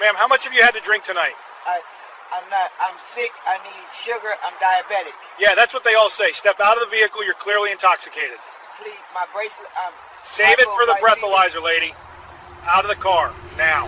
Ma'am, how much have you had to drink tonight? I'm sick, I need sugar, I'm diabetic. Yeah, that's what they all say. Step out of the vehicle, you're clearly intoxicated. Please, my bracelet, Save it for the breathalyzer, lady. Out of the car, now.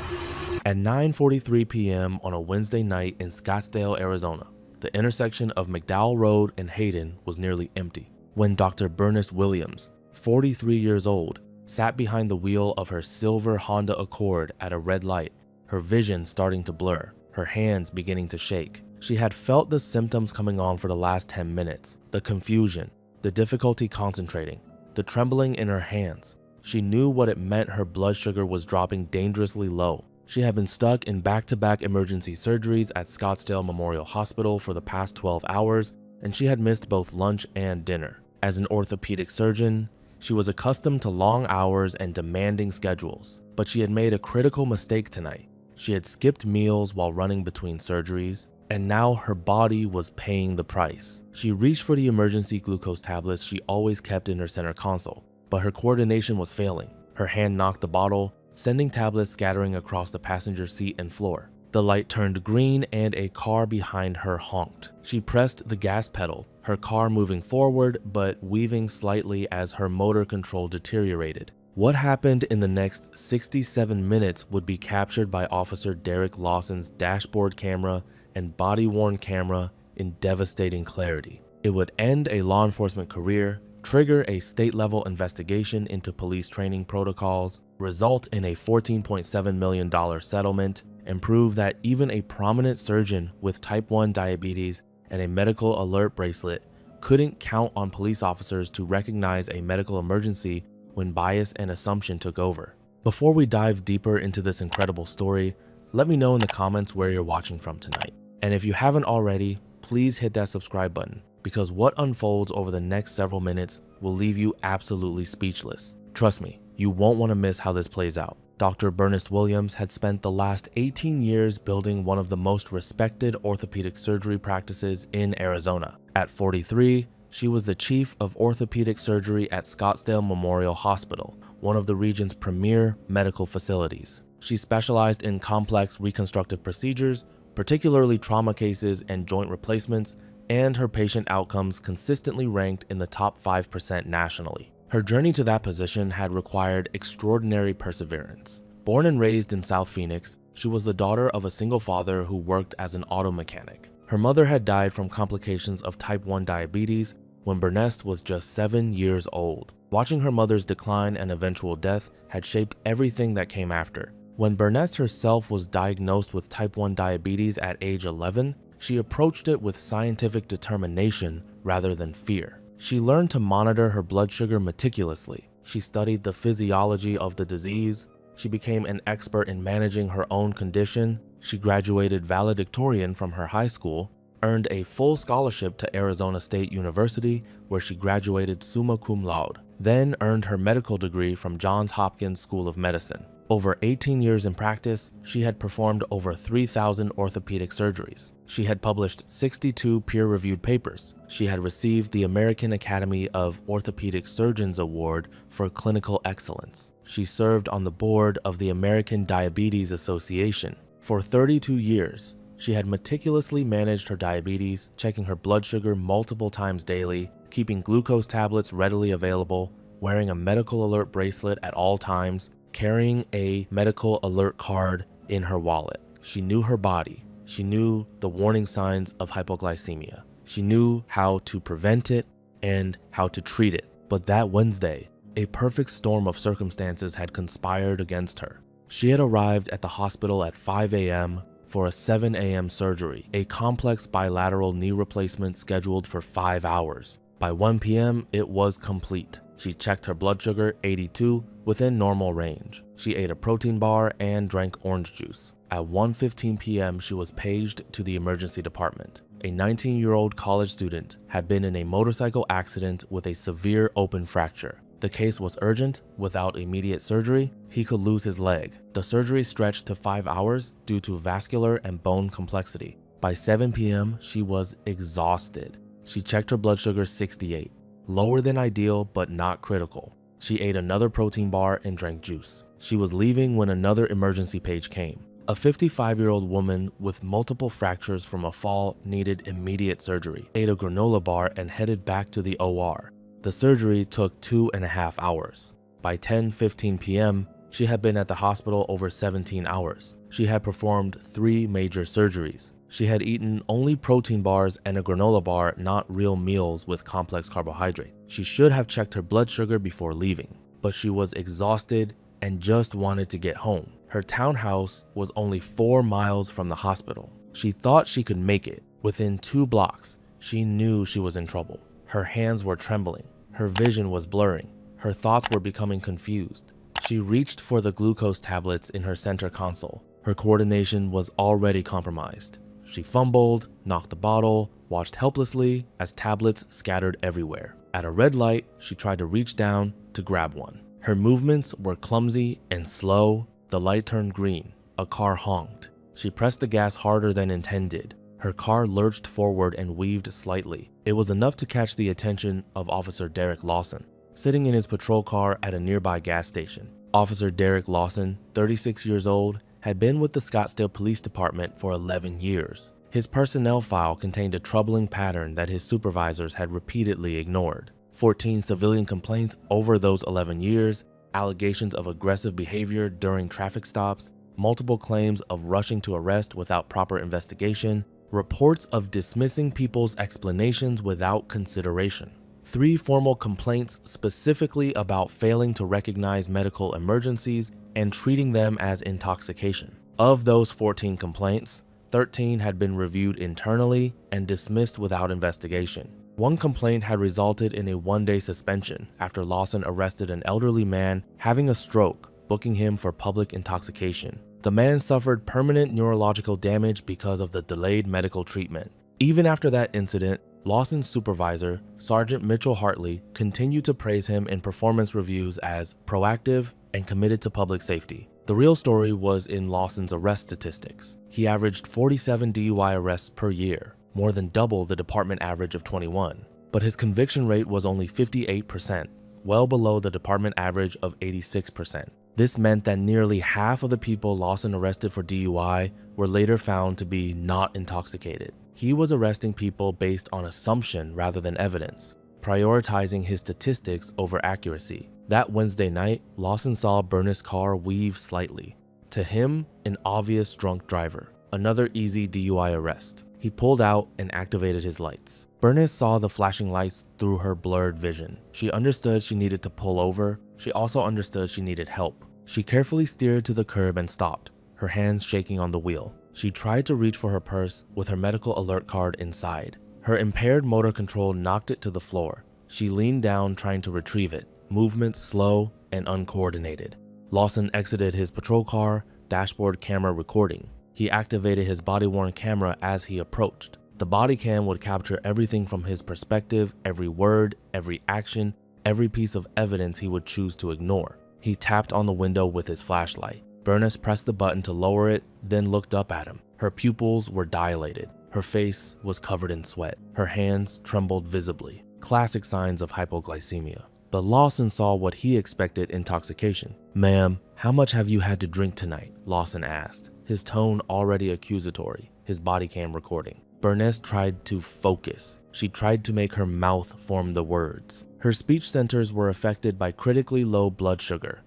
At 9:43 p.m. on a Wednesday night in Scottsdale, Arizona, the intersection of McDowell Road and Hayden was nearly empty when Dr. Bernice Williams, 43 years old, sat behind the wheel of her silver Honda Accord at a red light, her vision starting to blur, her hands beginning to shake. She had felt the symptoms coming on for the last 10 minutes, the confusion, the difficulty concentrating, the trembling in her hands. She knew what it meant. Her blood sugar was dropping dangerously low. She had been stuck in back-to-back emergency surgeries at Scottsdale Memorial Hospital for the past 12 hours, and she had missed both lunch and dinner. As an orthopedic surgeon, she was accustomed to long hours and demanding schedules, but she had made a critical mistake tonight. She had skipped meals while running between surgeries, and now her body was paying the price. She reached for the emergency glucose tablets she always kept in her center console, but her coordination was failing. Her hand knocked the bottle, sending tablets scattering across the passenger seat and floor. The light turned green and a car behind her honked. She pressed the gas pedal, her car moving forward but weaving slightly as her motor control deteriorated. What happened in the next 67 minutes would be captured by Officer Derek Lawson's dashboard camera and body-worn camera in devastating clarity. It would end a law enforcement career, trigger a state-level investigation into police training protocols, result in a $14.7 million settlement, and prove that even a prominent surgeon with type 1 diabetes and a medical alert bracelet couldn't count on police officers to recognize a medical emergency when bias and assumption took over. Before we dive deeper into this incredible story, let me know in the comments where you're watching from tonight. And if you haven't already, please hit that subscribe button, because what unfolds over the next several minutes will leave you absolutely speechless. Trust me, you won't want to miss how this plays out. Dr. Bernice Williams had spent the last 18 years building one of the most respected orthopedic surgery practices in Arizona. At 43, she was the chief of orthopedic surgery at Scottsdale Memorial Hospital, one of the region's premier medical facilities. She specialized in complex reconstructive procedures, particularly trauma cases and joint replacements, and her patient outcomes consistently ranked in the top 5% nationally. Her journey to that position had required extraordinary perseverance. Born and raised in South Phoenix, she was the daughter of a single father who worked as an auto mechanic. Her mother had died from complications of type 1 diabetes when Bernice was just 7 years old. Watching her mother's decline and eventual death had shaped everything that came after. When Bernice herself was diagnosed with type 1 diabetes at age 11, she approached it with scientific determination rather than fear. She learned to monitor her blood sugar meticulously. She studied the physiology of the disease. She became an expert in managing her own condition. She graduated valedictorian from her high school, earned a full scholarship to Arizona State University, where she graduated summa cum laude, then earned her medical degree from Johns Hopkins School of Medicine. Over 18 years in practice, she had performed over 3,000 orthopedic surgeries. She had published 62 peer-reviewed papers. She had received the American Academy of Orthopedic Surgeons Award for clinical excellence. She served on the board of the American Diabetes Association. For 32 years, she had meticulously managed her diabetes, checking her blood sugar multiple times daily, keeping glucose tablets readily available, wearing a medical alert bracelet at all times, carrying a medical alert card in her wallet. She knew her body. She knew the warning signs of hypoglycemia. She knew how to prevent it and how to treat it. But that Wednesday, a perfect storm of circumstances had conspired against her. She had arrived at the hospital at 5 a.m. for a 7 a.m. surgery, a complex bilateral knee replacement scheduled for 5 hours. By 1 p.m., it was complete. She checked her blood sugar, 82, within normal range. She ate a protein bar and drank orange juice. At 1:15 p.m., she was paged to the emergency department. A 19-year-old college student had been in a motorcycle accident with a severe open fracture. The case was urgent. Without immediate surgery, he could lose his leg. The surgery stretched to 5 hours due to vascular and bone complexity. By 7 p.m., she was exhausted. She checked her blood sugar, 68, lower than ideal but not critical. She ate another protein bar and drank juice. She was leaving when another emergency page came. A 55-year-old woman with multiple fractures from a fall needed immediate surgery, ate a granola bar, and headed back to the OR. The surgery took 2.5 hours. By 10:15 p.m., she had been at the hospital over 17 hours. She had performed 3 major surgeries. She had eaten only protein bars and a granola bar, not real meals with complex carbohydrate. She should have checked her blood sugar before leaving, but she was exhausted and just wanted to get home. Her townhouse was only 4 miles from the hospital. She thought she could make it. Within 2 blocks, she knew she was in trouble. Her hands were trembling. Her vision was blurring. Her thoughts were becoming confused. She reached for the glucose tablets in her center console. Her coordination was already compromised. She fumbled, knocked the bottle, watched helplessly as tablets scattered everywhere. At a red light, she tried to reach down to grab one. Her movements were clumsy and slow. The light turned green. A car honked. She pressed the gas harder than intended. Her car lurched forward and weaved slightly. It was enough to catch the attention of Officer Derek Lawson, sitting in his patrol car at a nearby gas station. Officer Derek Lawson, 36 years old, had been with the Scottsdale Police Department for 11 years. His personnel file contained a troubling pattern that his supervisors had repeatedly ignored. 14 civilian complaints over those 11 years, allegations of aggressive behavior during traffic stops, multiple claims of rushing to arrest without proper investigation, reports of dismissing people's explanations without consideration. 3 formal complaints specifically about failing to recognize medical emergencies and treating them as intoxication. Of those 14 complaints, 13 had been reviewed internally and dismissed without investigation. 1 complaint had resulted in a 1-day suspension after Lawson arrested an elderly man having a stroke, booking him for public intoxication. The man suffered permanent neurological damage because of the delayed medical treatment. Even after that incident, Lawson's supervisor, Sergeant Mitchell Hartley, continued to praise him in performance reviews as proactive and committed to public safety. The real story was in Lawson's arrest statistics. He averaged 47 DUI arrests per year, more than double the department average of 21. But his conviction rate was only 58%, well below the department average of 86%. This meant that nearly half of the people Lawson arrested for DUI were later found to be not intoxicated. He was arresting people based on assumption rather than evidence, prioritizing his statistics over accuracy. That Wednesday night, Lawson saw Burness' car weave slightly. To him, an obvious drunk driver. Another easy DUI arrest. He pulled out and activated his lights. Burness saw the flashing lights through her blurred vision. She understood she needed to pull over. She also understood she needed help. She carefully steered to the curb and stopped, her hands shaking on the wheel. She tried to reach for her purse with her medical alert card inside. Her impaired motor control knocked it to the floor. She leaned down trying to retrieve it, movements slow and uncoordinated. Lawson exited his patrol car, dashboard camera recording. He activated his body-worn camera as he approached. The body cam would capture everything from his perspective, every word, every action, every piece of evidence he would choose to ignore. He tapped on the window with his flashlight. Burness pressed the button to lower it, then looked up at him. Her pupils were dilated. Her face was covered in sweat. Her hands trembled visibly. Classic signs of hypoglycemia. But Lawson saw what he expected: intoxication. "Ma'am, how much have you had to drink tonight?" Lawson asked, his tone already accusatory, his body cam recording. Burness tried to focus. She tried to make her mouth form the words. Her speech centers were affected by critically low blood sugar.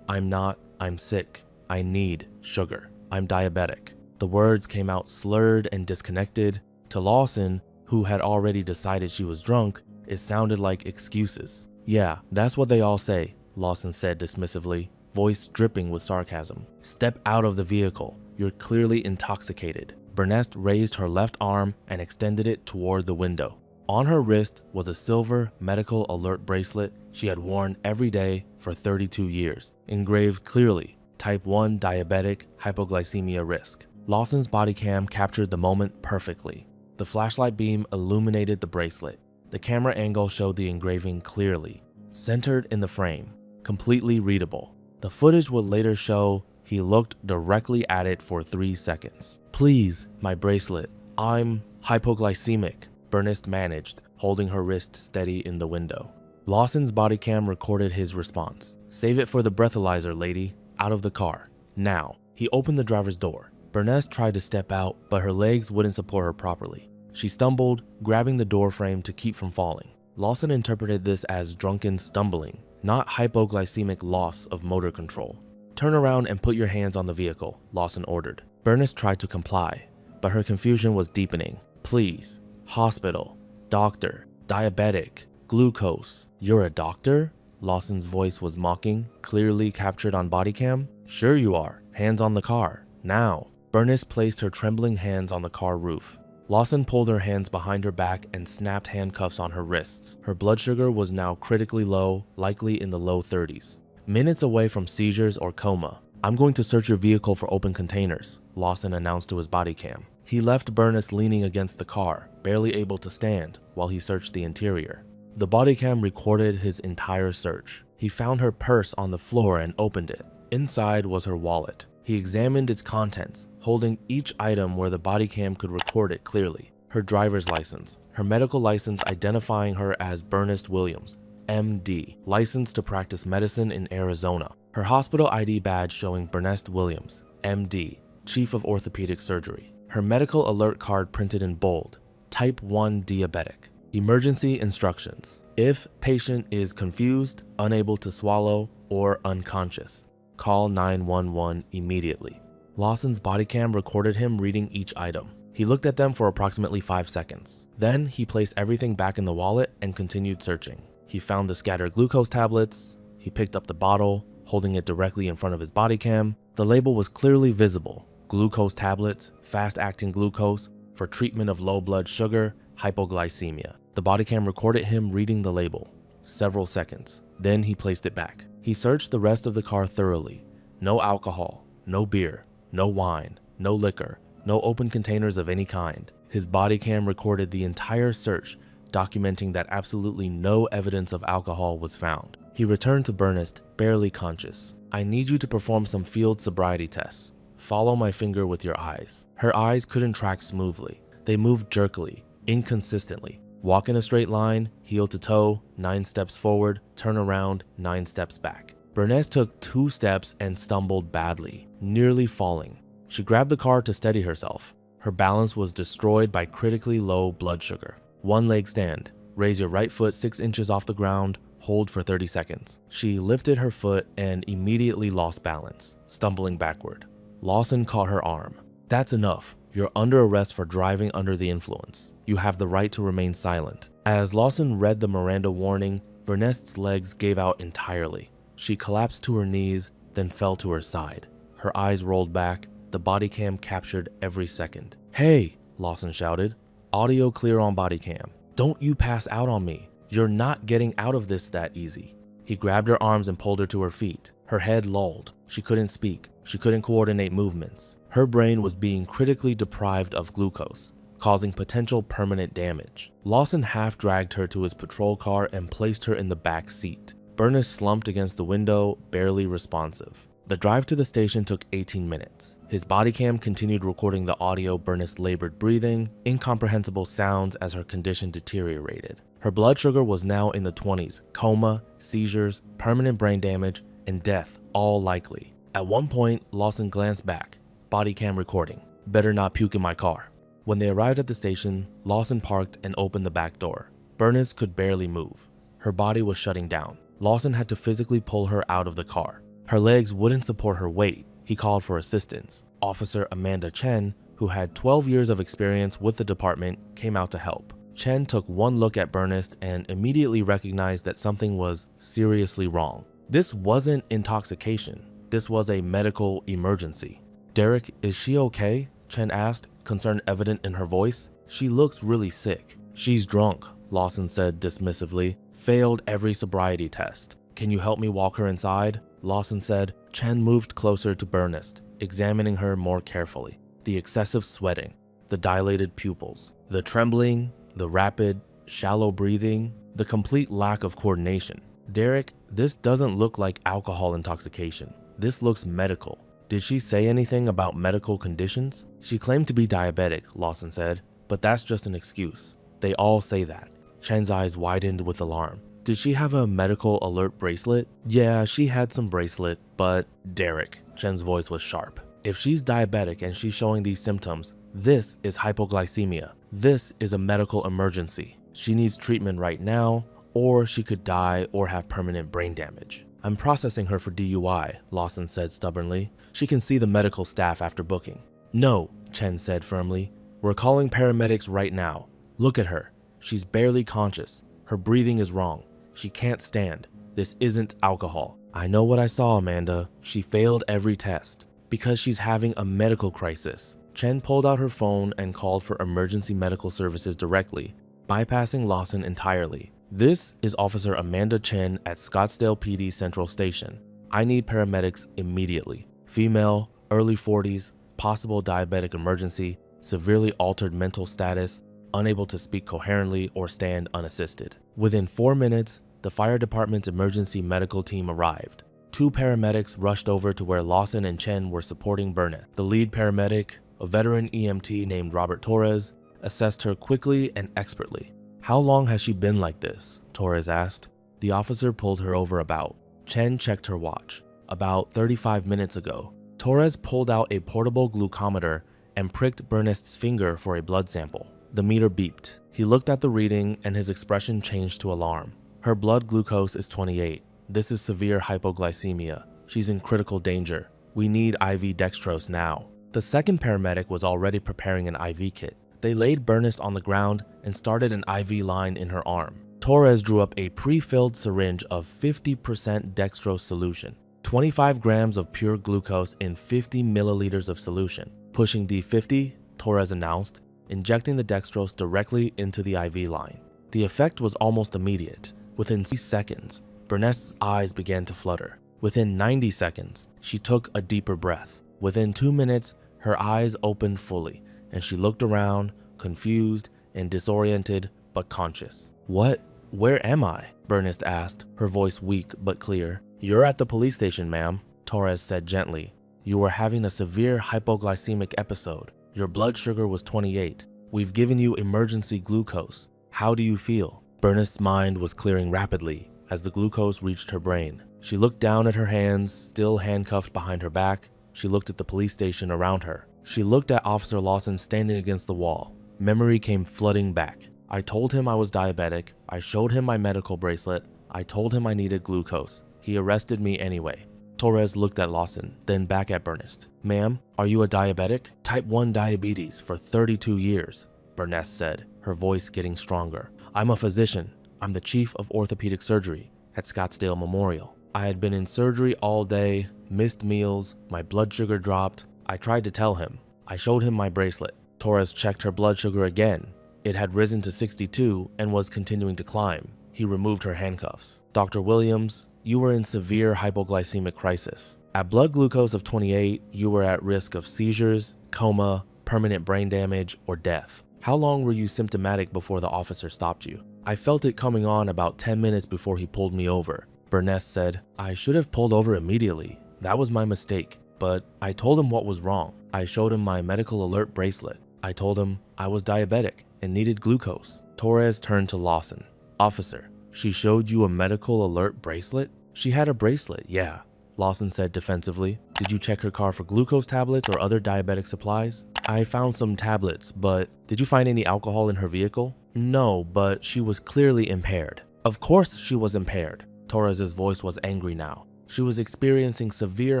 I'm sick. I need sugar. I'm diabetic. The words came out slurred and disconnected. To Lawson, who had already decided she was drunk, it sounded like excuses. "Yeah, that's what they all say," Lawson said dismissively, voice dripping with sarcasm. "Step out of the vehicle. You're clearly intoxicated." Burness raised her left arm and extended it toward the window. On her wrist was a silver medical alert bracelet she had worn every day for 32 years, engraved clearly, type 1 diabetic, hypoglycemia risk. Lawson's body cam captured the moment perfectly. The flashlight beam illuminated the bracelet. The camera angle showed the engraving clearly, centered in the frame, completely readable. The footage would later show he looked directly at it for 3 seconds. "Please, my bracelet. I'm hypoglycemic," Burness managed, holding her wrist steady in the window. Lawson's body cam recorded his response. "Save it for the breathalyzer, lady. Out of the car. Now." He opened the driver's door. Burness tried to step out, but her legs wouldn't support her properly. She stumbled, grabbing the door frame to keep from falling. Lawson interpreted this as drunken stumbling, not hypoglycemic loss of motor control. "Turn around and put your hands on the vehicle," Lawson ordered. Burness tried to comply, but her confusion was deepening. "Please, hospital, doctor, diabetic, glucose. You're a doctor?" Lawson's voice was mocking, clearly captured on body cam. "Sure you are. Hands on the car, now." Burness placed her trembling hands on the car roof. Lawson pulled her hands behind her back and snapped handcuffs on her wrists. Her blood sugar was now critically low, likely in the low 30s. "Minutes away from seizures or coma. I'm going to search your vehicle for open containers," Lawson announced to his body cam. He left Burness leaning against the car, barely able to stand, while he searched the interior. The body cam recorded his entire search. He found her purse on the floor and opened it. Inside was her wallet. He examined its contents, holding each item where the body cam could record it clearly. Her driver's license, her medical license identifying her as Burness Williams, MD, licensed to practice medicine in Arizona. Her hospital ID badge showing Burness Williams, MD, Chief of Orthopedic Surgery. Her medical alert card printed in bold, Type 1 Diabetic. Emergency instructions. If patient is confused, unable to swallow, or unconscious, call 911 immediately. Lawson's body cam recorded him reading each item. He looked at them for approximately 5 seconds. Then he placed everything back in the wallet and continued searching. He found the scattered glucose tablets. He picked up the bottle, holding it directly in front of his body cam. The label was clearly visible. Glucose tablets, fast-acting glucose for treatment of low blood sugar, hypoglycemia. The body cam recorded him reading the label. Several seconds. Then he placed it back. He searched the rest of the car thoroughly. No alcohol, no beer, no wine, no liquor, no open containers of any kind. His body cam recorded the entire search, documenting that absolutely no evidence of alcohol was found. He returned to Burness, barely conscious. "I need you to perform some field sobriety tests. Follow my finger with your eyes." Her eyes couldn't track smoothly. They moved jerkily, inconsistently. Walk in a straight line, heel to toe, 9 steps forward, turn around, 9 steps back. Burness took 2 steps and stumbled badly, nearly falling. She grabbed the car to steady herself. Her balance was destroyed by critically low blood sugar. 1 leg stand. Raise your right foot 6 inches off the ground, hold for 30 seconds. She lifted her foot and immediately lost balance, stumbling backward. Lawson caught her arm. "That's enough. You're under arrest for driving under the influence. You have the right to remain silent." As Lawson read the Miranda warning, Burness's legs gave out entirely. She collapsed to her knees, then fell to her side. Her eyes rolled back. The body cam captured every second. "Hey," Lawson shouted. Audio clear on body cam. "Don't you pass out on me. You're not getting out of this that easy." He grabbed her arms and pulled her to her feet. Her head lolled. She couldn't speak. She couldn't coordinate movements. Her brain was being critically deprived of glucose, causing potential permanent damage. Lawson half-dragged her to his patrol car and placed her in the back seat. Burness slumped against the window, barely responsive. The drive to the station took 18 minutes. His body cam continued recording the audio Burness labored breathing, incomprehensible sounds as her condition deteriorated. Her blood sugar was now in the 20s, coma, seizures, permanent brain damage, and death, all likely. At one point, Lawson glanced back. Body cam recording. "Better not puke in my car." When they arrived at the station, Lawson parked and opened the back door. Burness could barely move. Her body was shutting down. Lawson had to physically pull her out of the car. Her legs wouldn't support her weight. He called for assistance. Officer Amanda Chen, who had 12 years of experience with the department, came out to help. Chen took one look at Burness and immediately recognized that something was seriously wrong. This wasn't intoxication. This was a medical emergency. "Derek, is she okay?" Chen asked, concern evident in her voice. "She looks really sick." "She's drunk," Lawson said dismissively. "Failed every sobriety test. Can you help me walk her inside?" Lawson said. Chen moved closer to Burness, examining her more carefully. The excessive sweating, the dilated pupils, the trembling, the rapid, shallow breathing, the complete lack of coordination. "Derek, this doesn't look like alcohol intoxication. This looks medical." "Did she say anything about medical conditions?" "She claimed to be diabetic," Lawson said, "but that's just an excuse. They all say that." Chen's eyes widened with alarm. "Did she have a medical alert bracelet?" "Yeah, she had some bracelet, but..." "Derek," Chen's voice was sharp. If she's diabetic and she's showing these symptoms, this is hypoglycemia. This is a medical emergency. She needs treatment right now, or she could die or have permanent brain damage. I'm processing her for DUI, Lawson said stubbornly. She can see the medical staff after booking. No, Chen said firmly. We're calling paramedics right now. Look at her. She's barely conscious. Her breathing is wrong. She can't stand. This isn't alcohol. I know what I saw, Amanda. She failed every test. Because she's having a medical crisis. Chen pulled out her phone and called for emergency medical services directly, bypassing Lawson entirely. This is Officer Amanda Chen at Scottsdale PD Central Station. I need paramedics immediately. Female, early 40s, possible diabetic emergency, severely altered mental status, unable to speak coherently or stand unassisted. Within 4 minutes, the fire department's emergency medical team arrived. 2 paramedics rushed over to where Lawson and Chen were supporting Burnett. The lead paramedic, a veteran EMT named Robert Torres, assessed her quickly and expertly. How long has she been like this? Torres asked. The officer pulled her over about. Chen checked her watch. About 35 minutes ago. Torres pulled out a portable glucometer and pricked Burnett's finger for a blood sample. The meter beeped. He looked at the reading and his expression changed to alarm. Her blood glucose is 28. This is severe hypoglycemia. She's in critical danger. We need IV dextrose now. The second paramedic was already preparing an IV kit. They laid Burnett on the ground and started an IV line in her arm. Torres drew up a pre-filled syringe of 50% dextrose solution, 25 grams of pure glucose in 50 milliliters of solution. Pushing D50, Torres announced, injecting the dextrose directly into the IV line. The effect was almost immediate. Within 6 seconds, Burnett's eyes began to flutter. Within 90 seconds, she took a deeper breath. Within 2 minutes, her eyes opened fully, and she looked around, confused and disoriented, but conscious. What? Where am I? Burnett asked, her voice weak but clear. You're at the police station, ma'am, Torres said gently. You were having a severe hypoglycemic episode. Your blood sugar was 28. We've given you emergency glucose. How do you feel? Burnett's mind was clearing rapidly as the glucose reached her brain. She looked down at her hands, still handcuffed behind her back. She looked at the police station around her. She looked at Officer Lawson standing against the wall. Memory came flooding back. I told him I was diabetic. I showed him my medical bracelet. I told him I needed glucose. He arrested me anyway. Torres looked at Lawson, then back at Burnett. Ma'am, are you a diabetic? Type 1 diabetes for 32 years, Burnett said, her voice getting stronger. I'm a physician. I'm the chief of orthopedic surgery at Scottsdale Memorial. I had been in surgery all day, missed meals, my blood sugar dropped. I tried to tell him. I showed him my bracelet. Torres checked her blood sugar again. It had risen to 62 and was continuing to climb. He removed her handcuffs. Dr. Williams, you were in severe hypoglycemic crisis. At blood glucose of 28, you were at risk of seizures, coma, permanent brain damage, or death. How long were you symptomatic before the officer stopped you? I felt it coming on about 10 minutes before he pulled me over. Burnett said, I should have pulled over immediately. That was my mistake. But I told him what was wrong. I showed him my medical alert bracelet. I told him I was diabetic and needed glucose. Torres turned to Lawson. Officer, she showed you a medical alert bracelet? She had a bracelet, yeah, Lawson said defensively. Did you check her car for glucose tablets or other diabetic supplies? I found some tablets, but did you find any alcohol in her vehicle? No, but she was clearly impaired. Of course she was impaired. Torres's voice was angry now. She was experiencing severe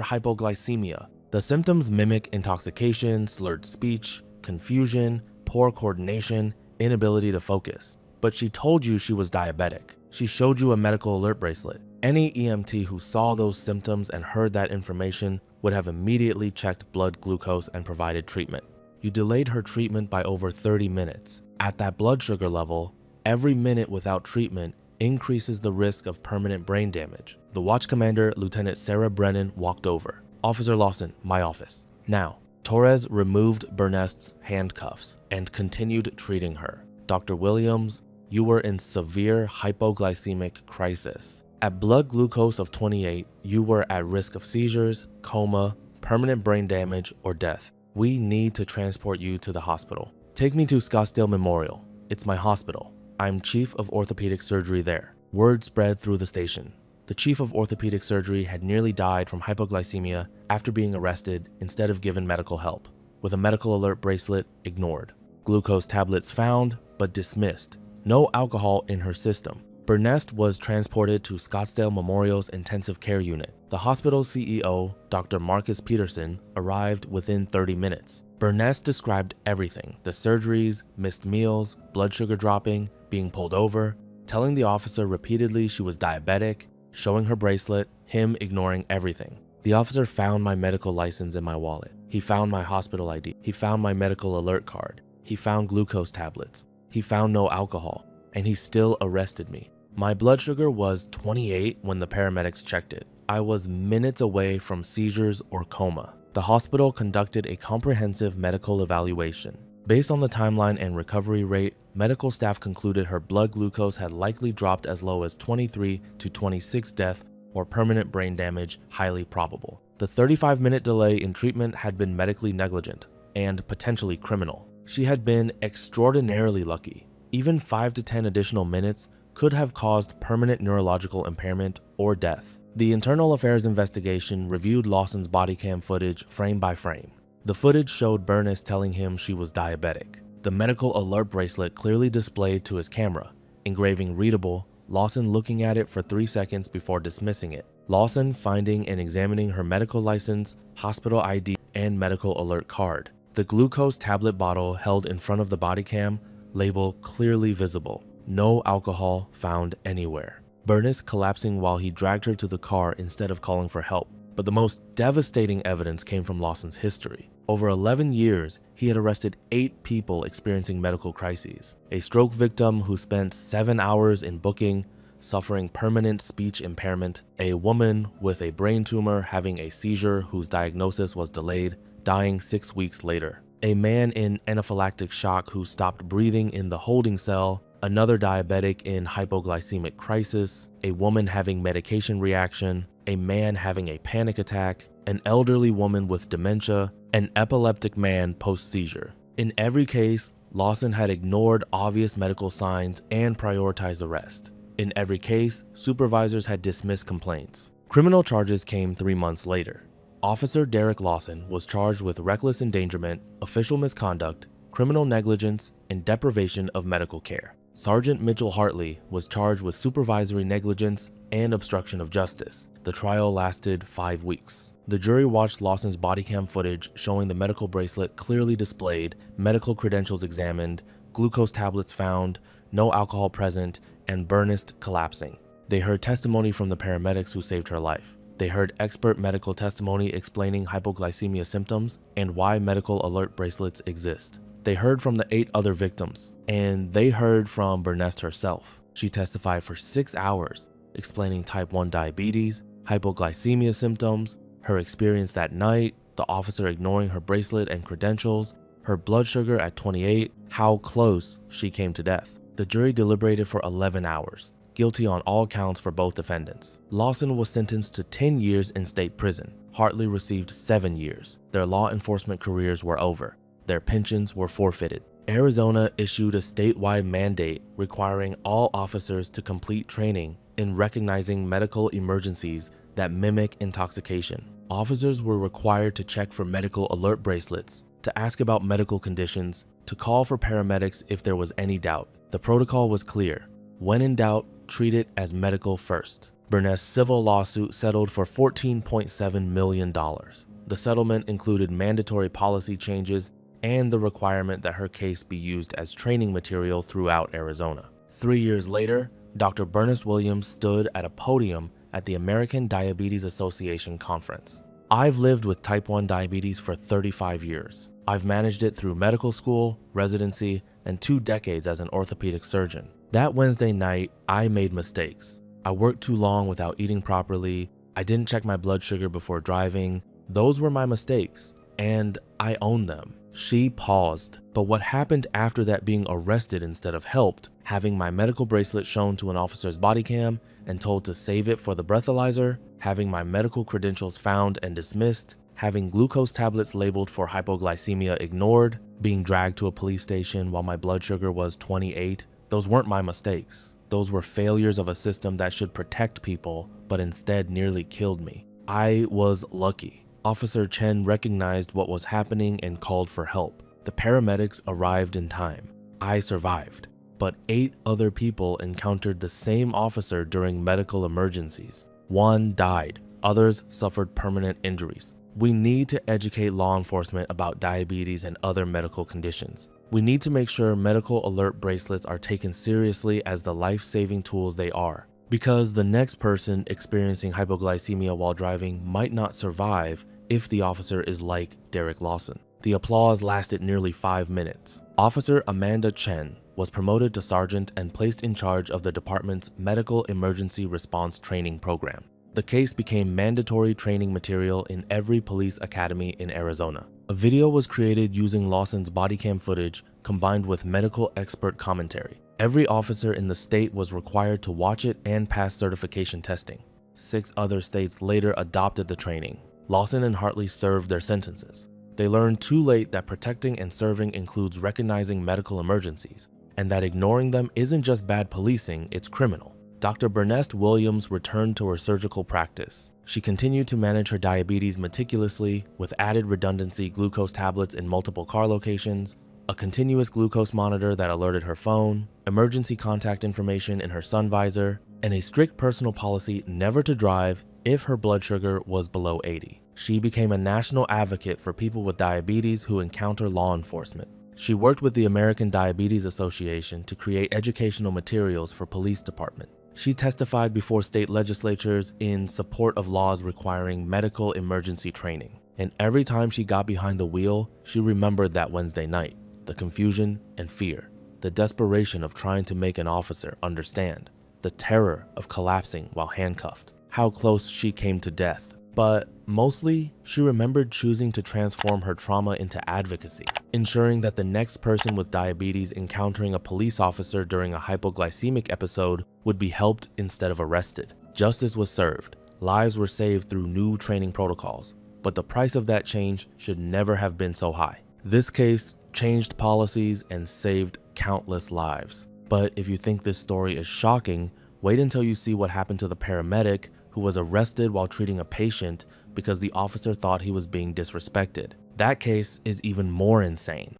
hypoglycemia. The symptoms mimic intoxication, slurred speech, confusion, poor coordination, inability to focus. But she told you she was diabetic. She showed you a medical alert bracelet. Any EMT who saw those symptoms and heard that information would have immediately checked blood glucose and provided treatment. You delayed her treatment by over 30 minutes. At that blood sugar level, every minute without treatment increases the risk of permanent brain damage. The watch commander, Lieutenant Sarah Brennan, walked over. Officer Lawson, my office. Now. Torres removed Burnett's handcuffs and continued treating her. Dr. Williams, you were in severe hypoglycemic crisis. At blood glucose of 28, you were at risk of seizures, coma, permanent brain damage, or death. We need to transport you to the hospital. Take me to Scottsdale Memorial. It's my hospital. I'm chief of orthopedic surgery there. Word spread through the station. The chief of orthopedic surgery had nearly died from hypoglycemia after being arrested instead of given medical help, with a medical alert bracelet ignored. Glucose tablets found, but dismissed. No alcohol in her system. Burness was transported to Scottsdale Memorial's intensive care unit. The hospital's CEO, Dr. Marcus Peterson, arrived within 30 minutes. Burness described everything: the surgeries, missed meals, blood sugar dropping, being pulled over, telling the officer repeatedly she was diabetic, showing her bracelet, him ignoring everything. The officer found my medical license in my wallet. He found my hospital ID. He found my medical alert card. He found glucose tablets. He found no alcohol, and he still arrested me. My blood sugar was 28 when the paramedics checked it. I was minutes away from seizures or coma. The hospital conducted a comprehensive medical evaluation. Based on the timeline and recovery rate, medical staff concluded her blood glucose had likely dropped as low as 23 to 26 death or permanent brain damage, highly probable. The 35-minute delay in treatment had been medically negligent and potentially criminal. She had been extraordinarily lucky. Even 5 to 10 additional minutes could have caused permanent neurological impairment or death. The Internal Affairs investigation reviewed Lawson's body cam footage frame by frame. The footage showed Burness telling him she was diabetic. The medical alert bracelet clearly displayed to his camera, engraving readable, Lawson looking at it for 3 seconds before dismissing it. Lawson finding and examining her medical license, hospital ID, and medical alert card. The glucose tablet bottle held in front of the body cam, label clearly visible. No alcohol found anywhere. Burness collapsing while he dragged her to the car instead of calling for help. But the most devastating evidence came from Lawson's history. Over 11 years, he had arrested 8 people experiencing medical crises. A stroke victim who spent 7 hours in booking, suffering permanent speech impairment. A woman with a brain tumor having a seizure whose diagnosis was delayed, dying 6 weeks later. A man in anaphylactic shock who stopped breathing in the holding cell. Another diabetic in hypoglycemic crisis, a woman having medication reaction, a man having a panic attack, an elderly woman with dementia, an epileptic man post-seizure. In every case, Lawson had ignored obvious medical signs and prioritized arrest. In every case, supervisors had dismissed complaints. Criminal charges came 3 months later. Officer Derek Lawson was charged with reckless endangerment, official misconduct, criminal negligence, and deprivation of medical care. Sergeant Mitchell Hartley was charged with supervisory negligence and obstruction of justice. The trial lasted 5 weeks. The jury watched Lawson's body cam footage showing the medical bracelet clearly displayed, medical credentials examined, glucose tablets found, no alcohol present, and Burness collapsing. They heard testimony from the paramedics who saved her life. They heard expert medical testimony explaining hypoglycemia symptoms and why medical alert bracelets exist. They heard from the 8 other victims, and they heard from Burness herself. She testified for 6 hours, explaining type 1 diabetes, hypoglycemia symptoms, her experience that night, the officer ignoring her bracelet and credentials, her blood sugar at 28, how close she came to death. The jury deliberated for 11 hours, guilty on all counts for both defendants. Lawson was sentenced to 10 years in state prison. Hartley received 7 years. Their law enforcement careers were over. Their pensions were forfeited. Arizona issued a statewide mandate requiring all officers to complete training in recognizing medical emergencies that mimic intoxication. Officers were required to check for medical alert bracelets, to ask about medical conditions, to call for paramedics if there was any doubt. The protocol was clear. When in doubt, treat it as medical first. Burness' civil lawsuit settled for $14.7 million. The settlement included mandatory policy changes and the requirement that her case be used as training material throughout Arizona. 3 years later, Dr. Burness Williams stood at a podium at the American Diabetes Association conference. I've lived with type 1 diabetes for 35 years. I've managed it through medical school, residency, and 2 decades as an orthopedic surgeon. That Wednesday night, I made mistakes. I worked too long without eating properly. I didn't check my blood sugar before driving. Those were my mistakes, and I own them. She paused, but what happened after that being arrested instead of helped, having my medical bracelet shown to an officer's body cam and told to save it for the breathalyzer, having my medical credentials found and dismissed, having glucose tablets labeled for hypoglycemia ignored, being dragged to a police station while my blood sugar was 28, those weren't my mistakes. Those were failures of a system that should protect people, but instead nearly killed me. I was lucky. Officer Chen recognized what was happening and called for help. The paramedics arrived in time. I survived. But 8 other people encountered the same officer during medical emergencies. 1 died. Others suffered permanent injuries. We need to educate law enforcement about diabetes and other medical conditions. We need to make sure medical alert bracelets are taken seriously as the life-saving tools they are. Because the next person experiencing hypoglycemia while driving might not survive if the officer is like Derek Lawson. The applause lasted nearly 5 minutes. Officer Amanda Chen was promoted to sergeant and placed in charge of the department's Medical Emergency Response Training Program. The case became mandatory training material in every police academy in Arizona. A video was created using Lawson's body cam footage combined with medical expert commentary. Every officer in the state was required to watch it and pass certification testing. 6 other states later adopted the training. Lawson and Hartley served their sentences. They learned too late that protecting and serving includes recognizing medical emergencies, and that ignoring them isn't just bad policing, it's criminal. Dr. Bernest Williams returned to her surgical practice. She continued to manage her diabetes meticulously with added redundancy glucose tablets in multiple car locations, a continuous glucose monitor that alerted her phone, emergency contact information in her sun visor, and a strict personal policy never to drive if her blood sugar was below 80. She became a national advocate for people with diabetes who encounter law enforcement. She worked with the American Diabetes Association to create educational materials for police department. She testified before state legislatures in support of laws requiring medical emergency training. And every time she got behind the wheel, she remembered that Wednesday night, the confusion and fear, the desperation of trying to make an officer understand, the terror of collapsing while handcuffed, how close she came to death. But mostly, she remembered choosing to transform her trauma into advocacy, ensuring that the next person with diabetes encountering a police officer during a hypoglycemic episode would be helped instead of arrested. Justice was served. Lives were saved through new training protocols. But the price of that change should never have been so high. This case changed policies and saved countless lives. But if you think this story is shocking, wait until you see what happened to the paramedic who was arrested while treating a patient because the officer thought he was being disrespected. That case is even more insane.